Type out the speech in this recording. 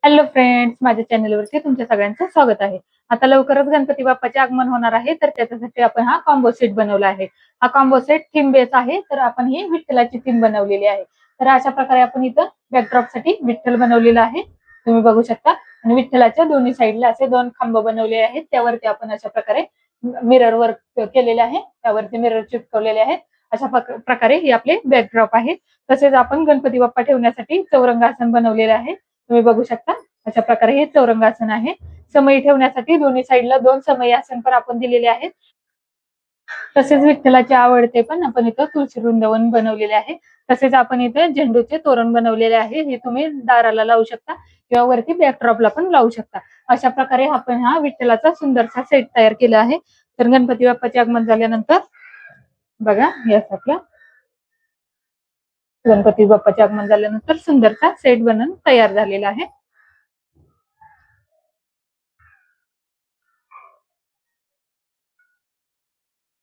Hello friends, माझ्या चॅनलवरती तुमच्या सगळ्यांचं स्वागत आहे. आता लवकरच गणपती बाप्पाचे आगमन होणार आहे, तर त्याच्यासाठी आपण हा कॉम्बो सेट बनवला आहे. हा कॉम्बो सेट थीम बेस आहे, तर आपण ही विठ्ठलाची थीम बनवलेली आहे. तर अशा प्रकारे आपण इथं बॅकड्रॉप साठी विठ्ठल बनवलेला आहे, तुम्ही बघू शकता. आणि विठ्ठलाच्या दोन्ही साईडला असे 2 खांब बनवले आहेत, त्यावरती आपण अशा प्रकारे मिरर वर्क केलेले आहे, त्यावरती मिरर चिटकवलेले आहेत. अशा प्रकारे हे आपले बॅकड्रॉप आहे. तसेच आपण गणपती बाप्पा ठेवण्यासाठी चौरंगासन बनवलेले आहे, तुम्ही बघू शकता. अशा प्रकारे हे चौरंगासन आहे. समई ठेवण्यासाठी दोन्ही साईडला 2 समई आसन पण आपण दिलेले आहेत. तसेच विठ्ठलाचे आवडते पण आपण इथं तुळशी वृंदावन बनवलेले आहे. तसेच आपण इथे झेंडूचे तोरण बनवलेले आहे, हे तुम्ही दाराला लावू शकता किंवा वरती बॅकड्रॉपला पण लावू शकता. अशा प्रकारे आपण हा विठ्ठलाचा सुंदरसा सेट तयार केला आहे. तर गणपती बाप्पाचे आगमन झाल्यानंतर बघा, हे असं आपलं गणपती बाप्पाचे आगमन झाल्यानंतर सुंदरसा सेट बनून तयार झालेला आहे.